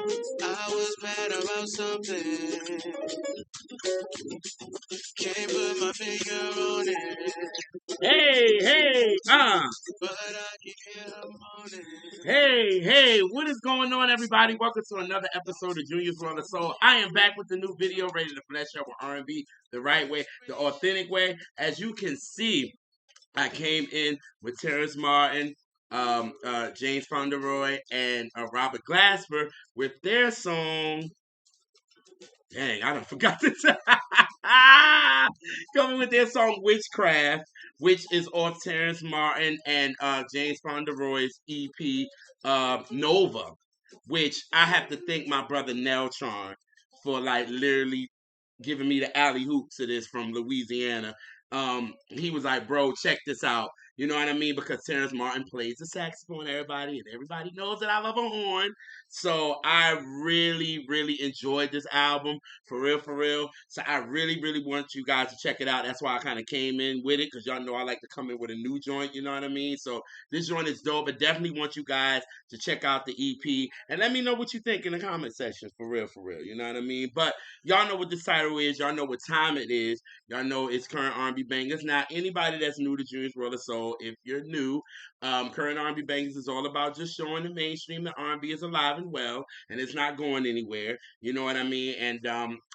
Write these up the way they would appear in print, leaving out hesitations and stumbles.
I was mad about something. Can't put my finger on it. Hey, But I can hear her moaning. Hey, what is going on, everybody? Welcome to another episode of Junior's World of Soul. I am back with the new video, ready to flesh out with R&B the right way, the authentic way. As you can see, I came in with Terrace Martin, James Fauntleroy, and Robert Glasper with their song. Dang, I done forgot this. Coming with their song Witchcraft, which is off Terrace Martin and James Fauntleroy's EP Nova, which I have to thank my brother Neltron for like literally giving me the alley hoop to this from Louisiana. He was like, bro, check this out. You know what I mean? Because Terrace Martin plays the saxophone, everybody, and everybody knows that I love a horn. So I really enjoyed this album, for real. So I really want you guys to check it out. That's why I kind of came in with it, because y'all know I like to come in with a new joint, you know what I mean? So this joint is dope, but definitely want you guys to check out the EP, and let me know what you think in the comment section, for real, you know what I mean? But y'all know what this title is, y'all know what time it is, y'all know it's Current R&B Bangers. Now, anybody that's new to Junior's World of Soul, if you're new, Current R&B Bangers is all about just showing the mainstream that R&B is alive and well, and it's not going anywhere. You know what I mean? And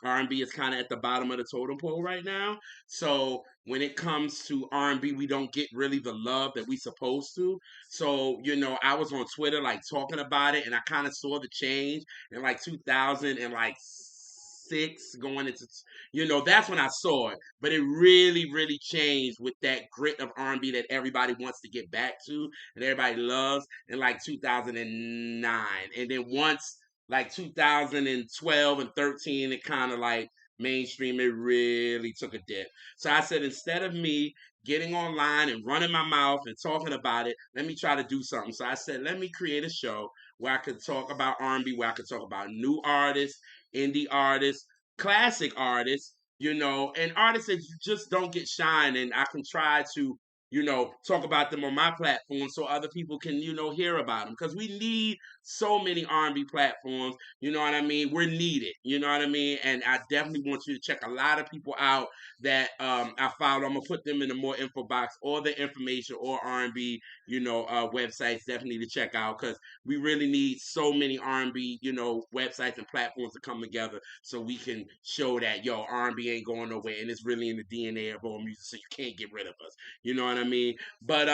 R&B is kind of at the bottom of the totem pole right now. So when it comes to R&B, we don't get really the love that we supposed to. So, you know, I was on Twitter like talking about it, and I kind of saw the change in like 2006 going into, you know, that's when I saw it. But it really changed with that grit of R&B that everybody wants to get back to and everybody loves in like 2009. And then once like 2012 and 13, it kind of like mainstream, it really took a dip. So I said, instead of me getting online and running my mouth and talking about it, let me try to do something. So I said, let me create a show where I could talk about R&B, where I could talk about new artists, indie artists, classic artists, you know, and artists that just don't get shine. And I can try to, you know, talk about them on my platform so other people can, you know, hear about them. Because we need so many R&B platforms, you know what I mean? We're needed, you know what I mean? And I definitely want you to check a lot of people out that I followed. I'm going to put them in the more info box, or the information, or R&B, you know, websites definitely to check out, because we really need so many R&B, you know, websites and platforms to come together so we can show that, yo, R&B ain't going nowhere, and it's really in the DNA of all music, so you can't get rid of us. You know what I mean? But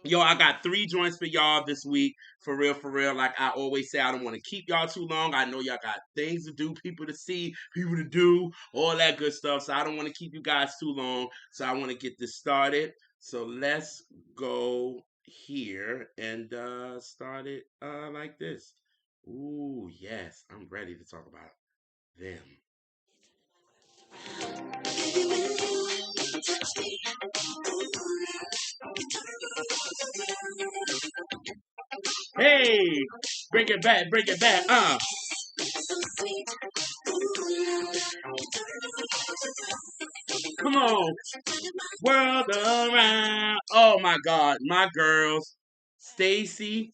yo, I got 3 joints for y'all this week. For real. Like I always say, I don't want to keep y'all too long. I know y'all got things to do, people to see, people to do, all that good stuff. So I don't want to keep you guys too long. So I want to get this started. So let's go here and start it like this. Ooh, yes, I'm ready to talk about them. Hey, bring it back, Come on, world around. Oh my God, my girls, Stacy,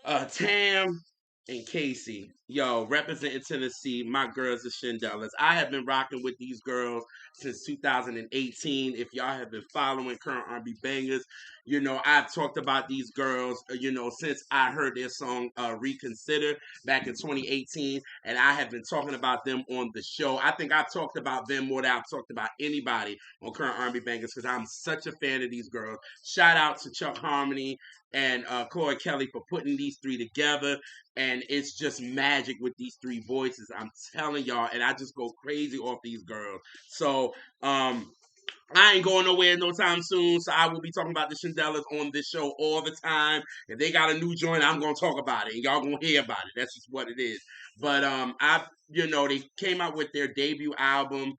Tam, and Casey. Yo, representing Tennessee, my girls are Shindellas. I have been rocking with these girls since 2018. If y'all have been following Current R&B Bangers, you know, I've talked about these girls, you know, since I heard their song Reconsider back in 2018. And I have been talking about them on the show. I think I've talked about them more than I've talked about anybody on Current R&B Bangers, because I'm such a fan of these girls. Shout out to Chuck Harmony and Corey Kelly for putting these 3 together. And it's just magic with these 3 voices. I'm telling y'all, and I just go crazy off these girls. So, I ain't going nowhere no time soon, so I will be talking about the Shindellas on this show all the time. If they got a new joint, I'm gonna talk about it, and y'all gonna hear about it. That's just what it is. But you know, they came out with their debut album,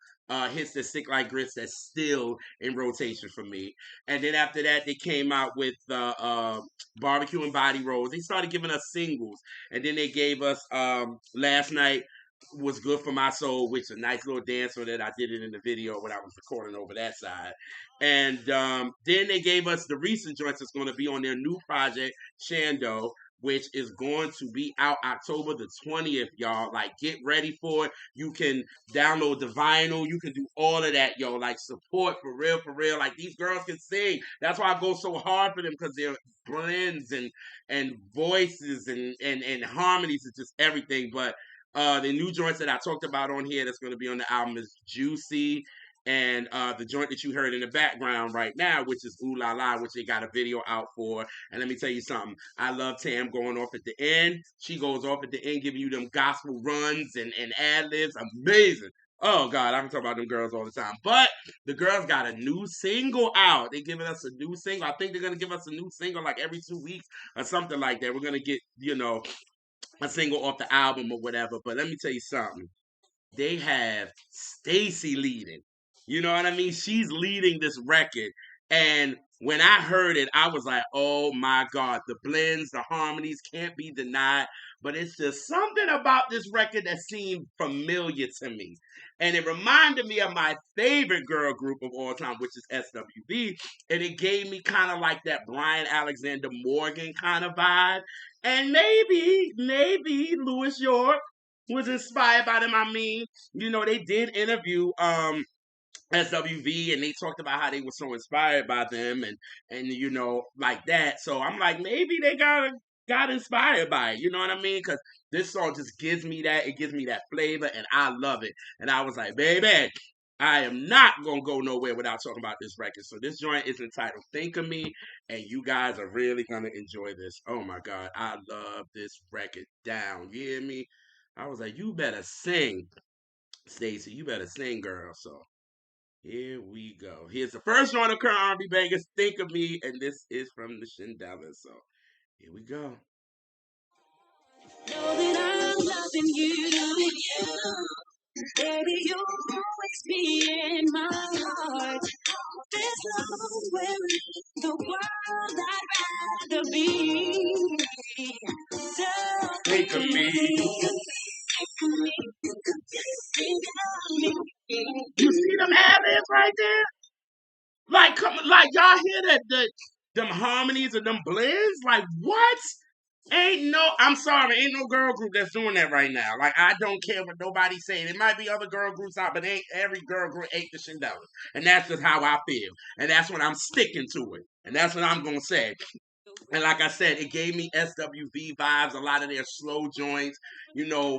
Hits That Sick Like Grits, that's still in rotation for me. And then after that, they came out with Barbecue and Body Rolls. They started giving us singles, and then they gave us Last Night Was Good for My Soul, which is a nice little dancer that I did it in the video when I was recording over that side. And then they gave us the recent joints that's going to be on their new project, Shando, which is going to be out October the 20th, y'all. Like, get ready for it. You can download the vinyl. You can do all of that, yo. Like, support for real, for real. Like, these girls can sing. That's why I go so hard for them, because they're blends and voices and harmonies and just everything. But the new joints that I talked about on here that's going to be on the album is Juicy, and the joint that you heard in the background right now, which is Ooh La La, which they got a video out for. And let me tell you something, I love Tam going off at the end. She goes off at the end, giving you them gospel runs and ad-libs. Amazing. Oh God, I can talk about them girls all the time. But the girls got a new single out. They're giving us a new single. I think they're gonna give us a new single like every 2 weeks or something like that. We're gonna get, a single off the album or whatever. But let me tell you something. They have Stacy leading. You know what I mean? She's leading this record. And when I heard it, I was like, oh my God, the blends, the harmonies can't be denied. But it's just something about this record that seemed familiar to me. And it reminded me of my favorite girl group of all time, which is SWV. And it gave me kind of like that Brian Alexander Morgan kind of vibe. And maybe Louis York was inspired by them. I mean, they did interview SWV, and they talked about how they were so inspired by them and like that. So I'm like, maybe they got inspired by it. You know what I mean? Because this song just gives me that. It gives me that flavor, and I love it. And I was like, baby, I am not gonna go nowhere without talking about this record. So this joint is entitled "Think of Me," and you guys are really gonna enjoy this. Oh my God, I love this record down. You hear me? I was like, you better sing, Stacey. You better sing, girl. So here we go. Here's the first one of current R&B bangers, "Think of Me," and this is from the Shindellas. So here we go. Know that I'm loving you, baby. You'll always be in my heart. This love where the world I'd rather be. So think of me. You see them ad-libs right there? Like, y'all hear them harmonies and them blends? Like, what? I'm sorry, ain't no girl group that's doing that right now. Like, I don't care what nobody's saying. It might be other girl groups out, but ain't every girl group ain't the Shindellas. And that's just how I feel. And that's what I'm sticking to it. And that's what I'm gonna say. And like I said, it gave me SWV vibes, a lot of their slow joints,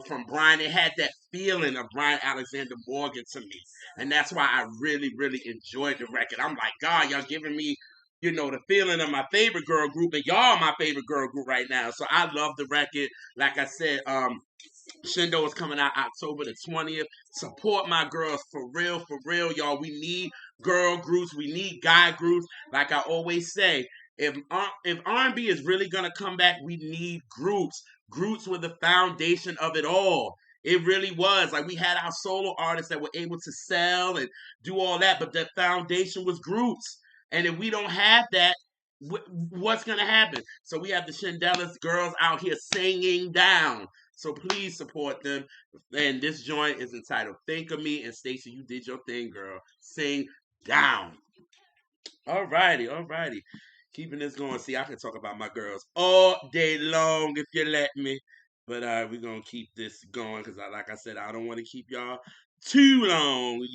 from Brian. It had that feeling of Brian Alexander Morgan to me. And that's why I really, really enjoyed the record. I'm like, God, y'all giving me, the feeling of my favorite girl group, and y'all my favorite girl group right now. So I love the record. Like I said, Shindo is coming out October the 20th. Support my girls for real, y'all. We need girl groups. We need guy groups. Like I always say, if R&B is really gonna come back, we need groups. Groups were the foundation of it all. It really was. Like, we had our solo artists that were able to sell and do all that, but the foundation was groups. And if we don't have that, what's gonna happen? So we have the Shindellas girls out here singing down. So please support them. And this joint is entitled "Think of Me." And Stacey, you did your thing, girl. Sing down. Alrighty. Keeping this going. See, I can talk about my girls all day long if you let me. But we're gonna keep this going because like I said, I don't want to keep y'all too long,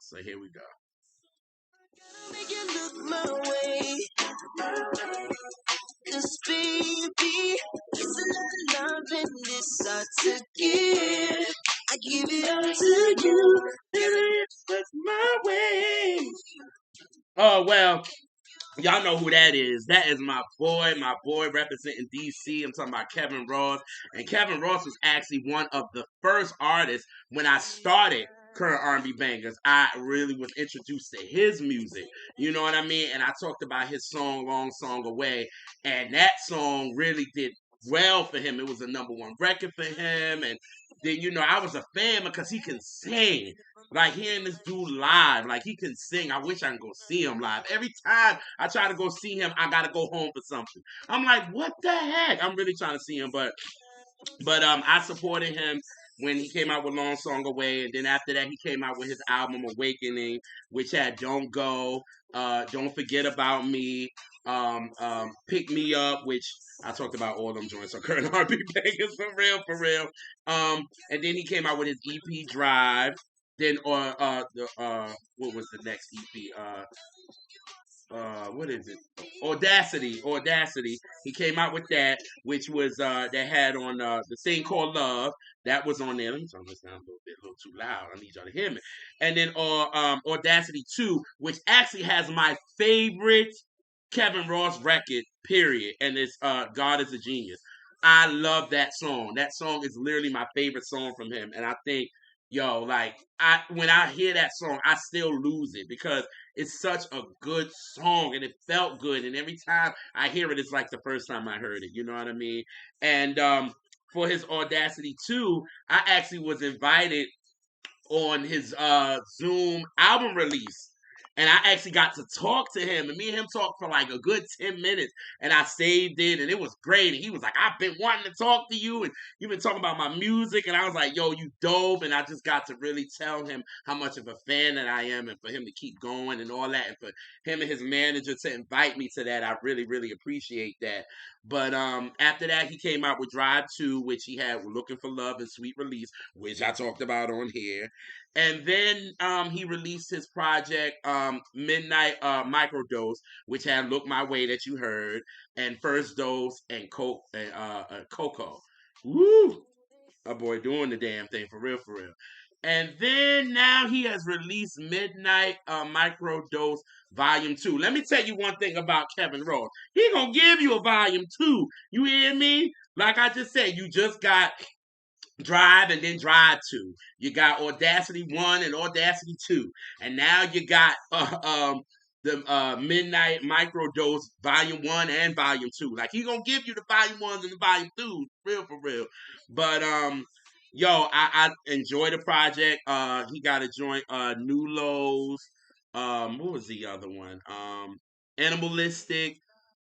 So here we go. Make it look my way. Cause baby, it's a lot of love in this I to give. I give it all to you. That's my way. Oh well. Y'all know who that is. That is my boy representing DC. I'm talking about Kevin Ross. And Kevin Ross was actually one of the first artists when I started current R&B bangers. I really was introduced to his music. You know what I mean? And I talked about his song, Long Song Away. And that song really did well for him. It was a #1 record for him. And then, I was a fan because he can sing. Like, hearing this dude live, like, he can sing. I wish I could go see him live. Every time I try to go see him, I gotta go home for something. I'm like, what the heck? I'm really trying to see him, but I supported him when he came out with Long Song Away, and then after that, he came out with his album Awakening, which had Don't Go, Don't Forget About Me, Pick Me Up, which I talked about all them joints are current R&B bangers for real, for real. And then he came out with his EP Drive. Then what was the next EP? What is it? Audacity. He came out with that, which was that had on the thing called Love. That was on there. Let me turn this down a little too loud. I need y'all to hear me. And then Audacity 2, which actually has my favorite Kevin Ross record, period. And it's God is a Genius. I love that song. That song is literally my favorite song from him. And I think, yo, like when I hear that song, I still lose it because it's such a good song and it felt good. And every time I hear it, it's like the first time I heard it. You know what I mean? And for his Audacity 2, I actually was invited on his Zoom album release. And I actually got to talk to him, and me and him talked for like a good 10 minutes, and I saved it, and it was great. And he was like, I've been wanting to talk to you, and you've been talking about my music, and I was like, yo, you dope. And I just got to really tell him how much of a fan that I am, and for him to keep going and all that, and for him and his manager to invite me to that, I really, really appreciate that. But after that, he came out with Drive 2, which he had Looking for Love and Sweet Release, which I talked about on here. And then he released his project Midnight Microdose, which had Look My Way that you heard, and First Dose and Coco. Woo! A boy doing the damn thing for real, for real. And then now he has released Midnight Microdose Volume 2. Let me tell you one thing about Kevin Ross. He gonna give you a Volume 2. You hear me? Like I just said, you just got Drive and then Drive 2. You got Audacity 1 and Audacity 2. And now you got the Midnight Microdose Volume 1 and Volume 2. Like he gonna give you the Volume 1s and the Volume 2s, real for real. But yo, I enjoy the project. He got a joint New Lows. What was the other one? Animalistic.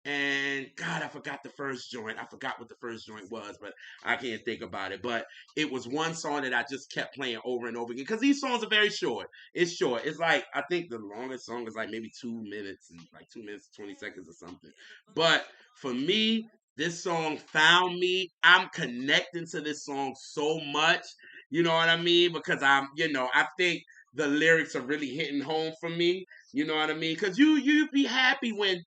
And God, I forgot the first joint. I forgot what the first joint was, but I can't think about it. But it was one song that I just kept playing over and over again because these songs are very short. It's short. It's like I think the longest song is like maybe 2 minutes and like 2 minutes 20 seconds or something. But for me, this song found me. I'm connecting to this song so much. You know what I mean? Because I think the lyrics are really hitting home for me. You know what I mean? Because you be happy when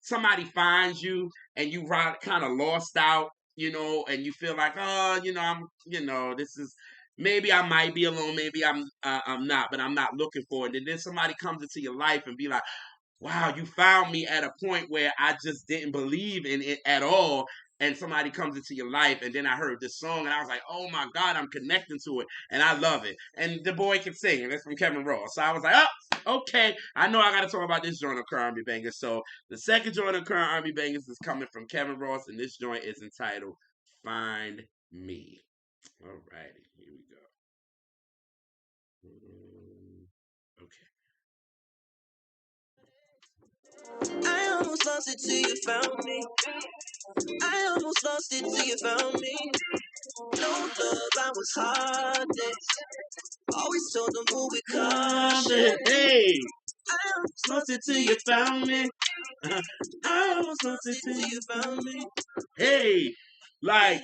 somebody finds you and you kind of lost out, and you feel like, oh, this is maybe I might be alone, maybe I'm not, but I'm not looking for it. And then somebody comes into your life and be like, wow, you found me at a point where I just didn't believe in it at all. And somebody comes into your life, and then I heard this song, and I was like, "Oh my God, I'm connecting to it, and I love it." And the boy can sing, and it's from Kevin Ross. So I was like, "Oh, okay, I know I got to talk about this joint of current R&B bangers." So the second joint of current R&B bangers is coming from Kevin Ross, and this joint is entitled "Find Me." All righty, here we go. Okay. I almost lost it till you found me. I almost lost it till you found me. No love, I was heartless. Always told them who we caution. Hey, I almost lost it till you found me. I almost lost it till you found me. Hey, like,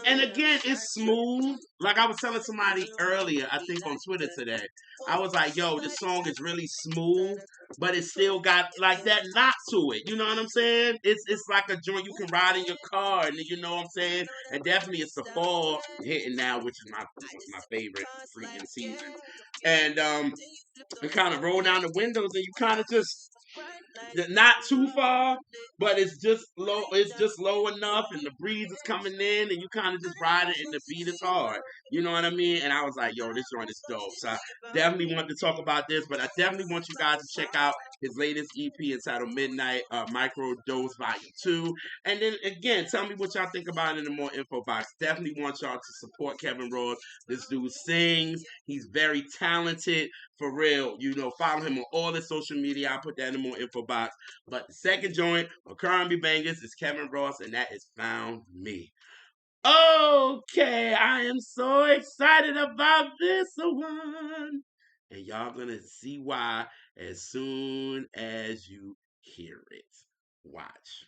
and again, it's smooth. Like I was telling somebody earlier, I think on Twitter today, I was like, yo, this song is really smooth, but it still got like that knock to it. You know what I'm saying? It's like a joint you can ride in your car, and you know what I'm saying? And definitely it's the fall hitting now, which is my favorite freaking season. And you kind of roll down the windows and you kind of just not too far, but it's just low. It's just low enough, and the breeze is coming in, and you kind of just ride it, and the beat is hard. You know what I mean? And I was like, "Yo, this joint is dope." So I definitely want to talk about this, but I definitely want you guys to check out his latest EP entitled Midnight Micro Dose Volume 2. And then again, tell me what y'all think about it in the more info box. Definitely want y'all to support Kevin Ross. This dude sings. He's very talented. For real, follow him on all his social media. I'll put that in the more info box. But the second joint of R&B bangers is Kevin Ross, and that is Found Me. Okay, I am so excited about this one. And y'all gonna see why as soon as you hear it. Watch.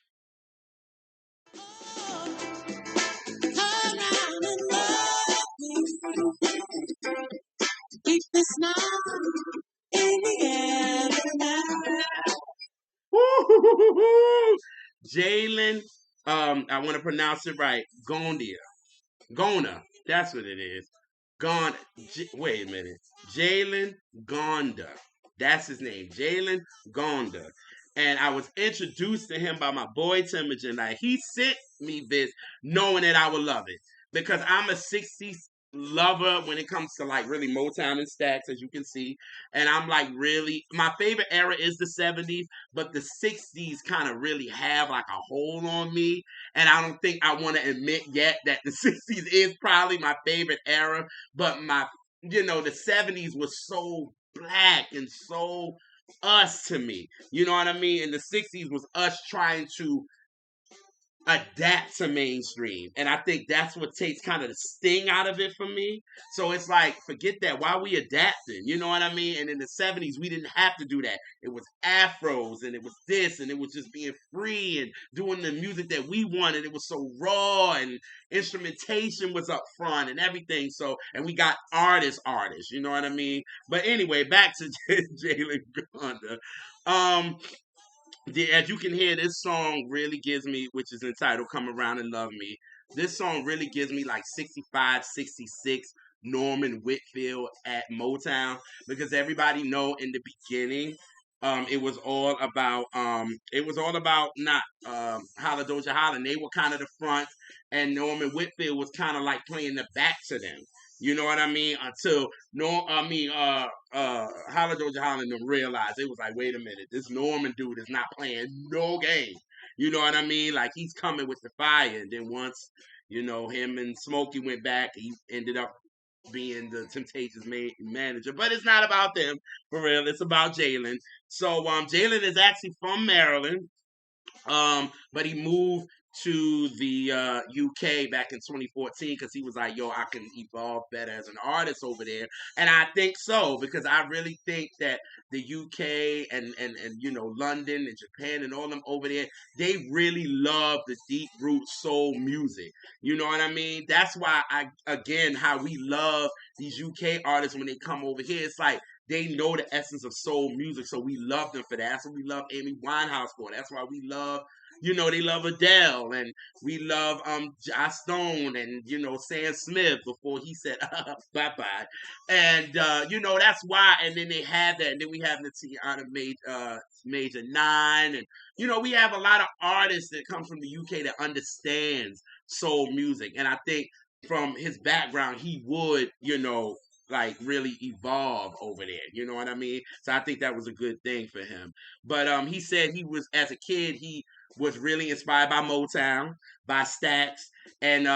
Keep the smile in the air tonight. Jalen, I want to pronounce it right. Gondia. Gona. That's what it is. Gone. Wait a minute. Jalen Ngonda. That's his name. Jalen Ngonda. And I was introduced to him by my boy Timogen. Like he sent me this knowing that I would love it. Because I'm a 60s lover when it comes to like really Motown and Stax, as you can see. And I'm like really my favorite era is the 70s, but the 60s kind of really have like a hold on me. And I don't think I want to admit yet that the 60s is probably my favorite era, but the 70s was so black and so us to me. You know what I mean? And the 60s was us trying to adapt to mainstream. And I think that's what takes kind of the sting out of it for me. So it's like, forget that. Why are we adapting? You know what I mean? And in the 70s, we didn't have to do that. It was afros and it was this and it was just being free and doing the music that we wanted. It was so raw and instrumentation was up front and everything. So, and we got artists, you know what I mean? But anyway, back to Jalen Ngonda. As you can hear, this song really gives me, which is entitled Come Around and Love Me. This song really gives me like 65, 66 Norman Whitfield at Motown because everybody know in the beginning, it was all about not Holla Doja Holla. They were kind of the front, and Norman Whitfield was kind of like playing the back to them. You know what I mean? Until Holla Doja Holla and them realized it was like, wait a minute, this Norman dude is not playing no game. You know what I mean? Like he's coming with the fire. And then once, him and Smokey went back, he ended up being the Temptations manager. But it's not about them for real. It's about Jalen. So Jalen is actually from Maryland. But he moved to the UK back in 2014 because he was like, yo, I can evolve better as an artist over there. And I think so, because I really think that the UK and London and Japan and all them over there, they really love the deep root soul music. You know what I mean? That's why how we love these UK artists when they come over here. It's like they know the essence of soul music, so we love them for that. That's what we love Amy Winehouse for. That's why we love, they love Adele, and we love Joss Stone, and Sam Smith before he said bye bye, and that's why. And then they have that, and then we have the Tiana Major Nine, and we have a lot of artists that come from the UK that understands soul music, and I think from his background, he would, like really evolve over there. You know what I mean? So I think that was a good thing for him. But he said he was as a kid he was really inspired by Motown, by Stax, and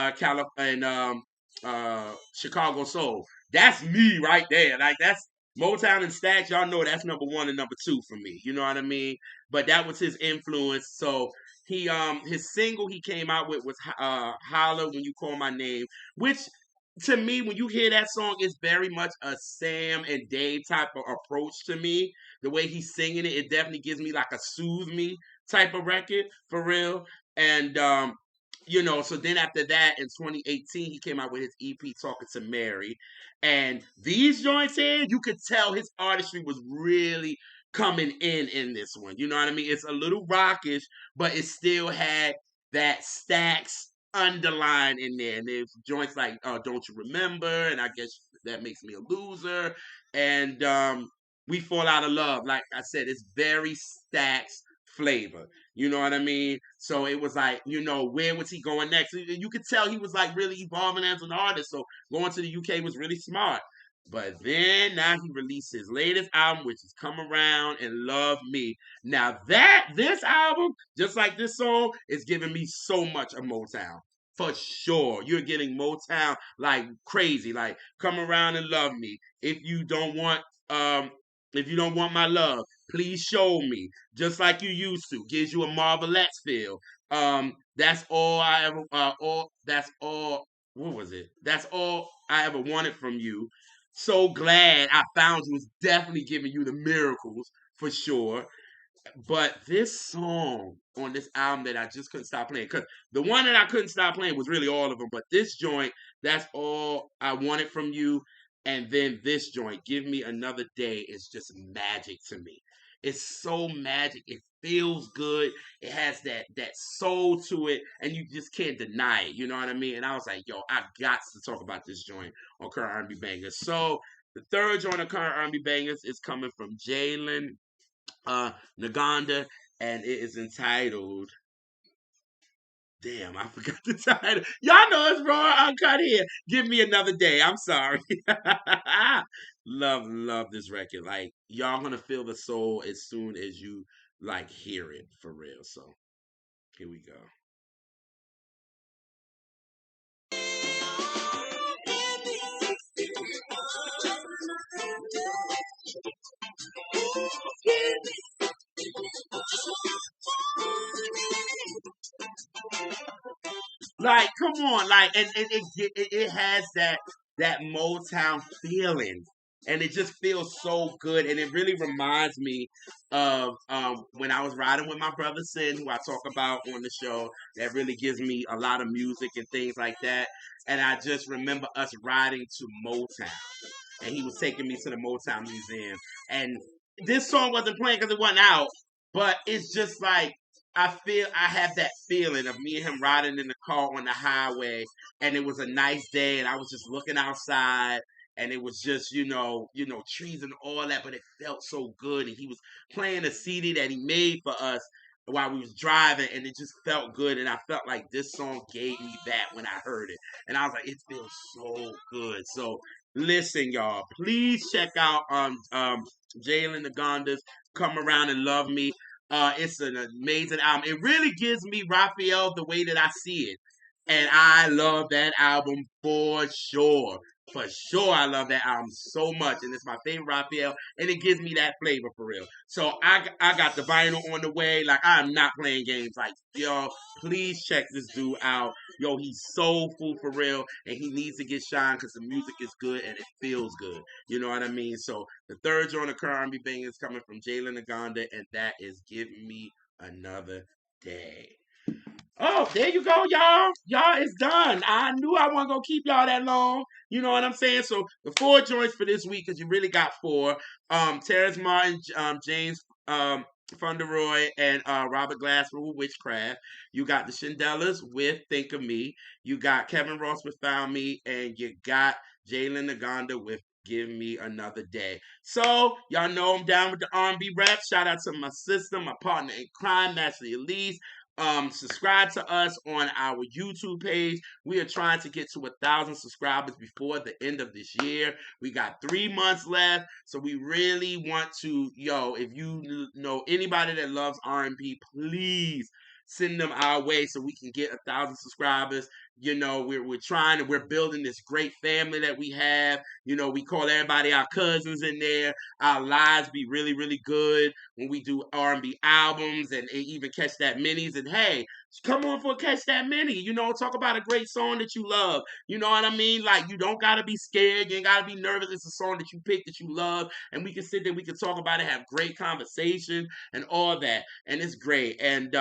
Chicago Soul. That's me right there. Like that's Motown and Stax. Y'all know that's number one and number two for me. You know what I mean? But that was his influence. So he his single he came out with was "Holler When You Call My Name," which to me, when you hear that song, it's very much a Sam and Dave type of approach to me. The way he's singing it, it definitely gives me like a soothe me type of record for real. And so then after that in 2018, he came out with his EP Talking to Mary. And these joints here, you could tell his artistry was really coming in this one. You know what I mean? It's a little rockish, but it still had that Stax underline in there. And there's joints like Don't You Remember? And I guess that makes me a loser. And We Fall Out of Love. Like I said, it's very Stax flavor. You know what I mean? So it was like, where was he going next? You could tell he was like really evolving as an artist. So going to the UK was really smart. But then now he released his latest album, which is Come Around and Love Me. Now this album, just like this song, is giving me so much of Motown. For sure. You're getting Motown like crazy. Like Come Around and Love Me. Um if you don't want my love, please show me. Just like you used to. Gives you a Marvelettes feel. That's all I ever that's all what was it? That's all I ever wanted from you. So glad I found you was definitely giving you the miracles for sure. But this song on this album that I just couldn't stop playing, because the one that I couldn't stop playing was really all of them, but this joint, That's All I Wanted From You, and then this joint, Give Me Another Day, is just magic to me. It's so magic. It feels good. It has that soul to it, and you just can't deny it. You know what I mean? And I was like, yo, I got to talk about this joint on Current R&B Bangers. So the third joint of Current R&B Bangers is coming from Jalen Ngonda, and it is entitled. Damn, I forgot the title. Y'all know it's raw uncut here. Give me another day. I'm sorry. Love this record. Like y'all gonna feel the soul as soon as you like hear it for real. So here we go. Like, come on, like, and it has that Motown feeling, and it just feels so good, and it really reminds me of when I was riding with my brother Sin, who I talk about on the show. That really gives me a lot of music and things like that, and I just remember us riding to Motown, and he was taking me to the Motown Museum. And this song wasn't playing because it wasn't out, but it's just like I have that feeling of me and him riding in the car on the highway, and it was a nice day, and I was just looking outside. And it was just, trees and all that, but it felt so good. And he was playing a CD that he made for us while we was driving, and it just felt good. And I felt like this song gave me that when I heard it, and I was like, it feels so good. So listen, y'all, please check out Jalen Ngonda's "Come Around and Love Me." It's an amazing album. It really gives me Raphael the way that I see it, and I love that album for sure. For sure, I love that album so much, and it's my favorite Raphael, and it gives me that flavor for real. So I got the vinyl on the way. Like I'm not playing games. Like yo, please check this dude out. Yo, he's soulful for real, and he needs to get shine because the music is good and it feels good. You know what I mean? So the third joint of current R&B bang is coming from Jalen Ngonda, and that is "Give Me Another Day." Oh, there you go, y'all. Y'all, it's done. I knew I wasn't gonna keep y'all that long. You know what I'm saying? So the four joints for this week, because you really got four. Terrace Martin, James Fauntleroy, and Robert Glasper with Witchcraft. You got the Shindellas with Think of Me. You got Kevin Ross with Found Me, and you got Jalen Ngonda with Give Me Another Day. So y'all know I'm down with the R&B rap. Shout out to my sister, my partner in crime, Master Elise. Subscribe to us on our YouTube page. We are trying to get to 1,000 subscribers before the end of this year. We got 3 months left, so we really want to, if you know anybody that loves R&B, please send them our way so we can get 1,000 subscribers. We're trying and we're building this great family that we have. We call everybody our cousins in there. Our lives be really, really good when we do R&B albums and even Catch That Minis. And hey, come on for Catch That Mini. Talk about a great song that you love. You know what I mean? Like, you don't got to be scared. You ain't got to be nervous. It's a song that you pick that you love. And we can sit there, we can talk about it, have great conversation and all that. And it's great. And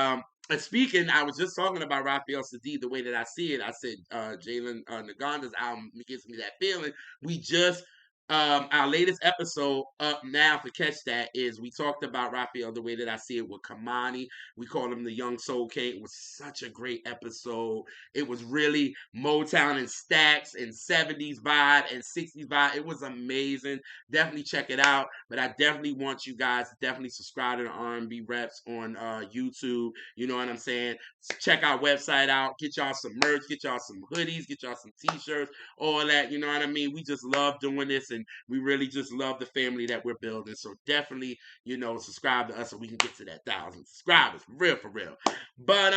speaking, I was just talking about Raphael Sadi the way that I see it. I said Jalen Ngonda's album gives me that feeling. We just our latest episode up now for Catch That is we talked about Raphael the way that I see it with Kamani. We call him the Young Soul King. It was such a great episode. It was really Motown and stacks and 70s vibe and 60s vibe. It was amazing. Definitely check it out. But I definitely want you guys to definitely subscribe to the R&B Reps on YouTube. You know what I'm saying? Check our website out. Get y'all some merch. Get y'all some hoodies. Get y'all some t-shirts. All that. You know what I mean? We just love doing this, and we really just love the family that we're building. So definitely, subscribe to us so we can get to that 1,000 subscribers. For real. But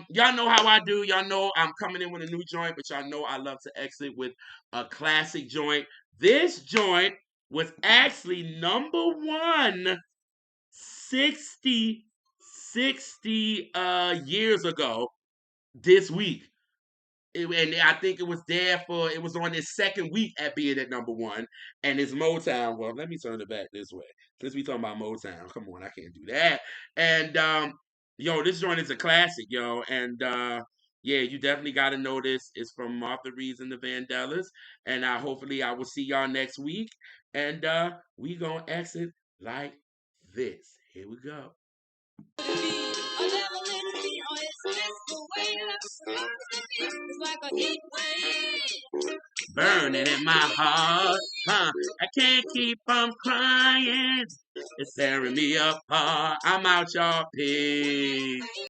y'all know how I do. Y'all know I'm coming in with a new joint, but y'all know I love to exit with a classic joint. This joint was actually number one 60 years ago this week. And I think it was there for it was on its second week at being at number one, and it's Motown. Well, let me turn it back this way since we talking about Motown. Come on, I can't do that. And yo, this joint is a classic, yo, and yeah, you definitely got to know this. It's from Martha Reeves and the Vandellas, and hopefully I will see y'all next week, and we gonna exit like this. Here we go. Burning in my heart, I can't keep from crying. It's tearing me apart. I'm out, y'all. Peace.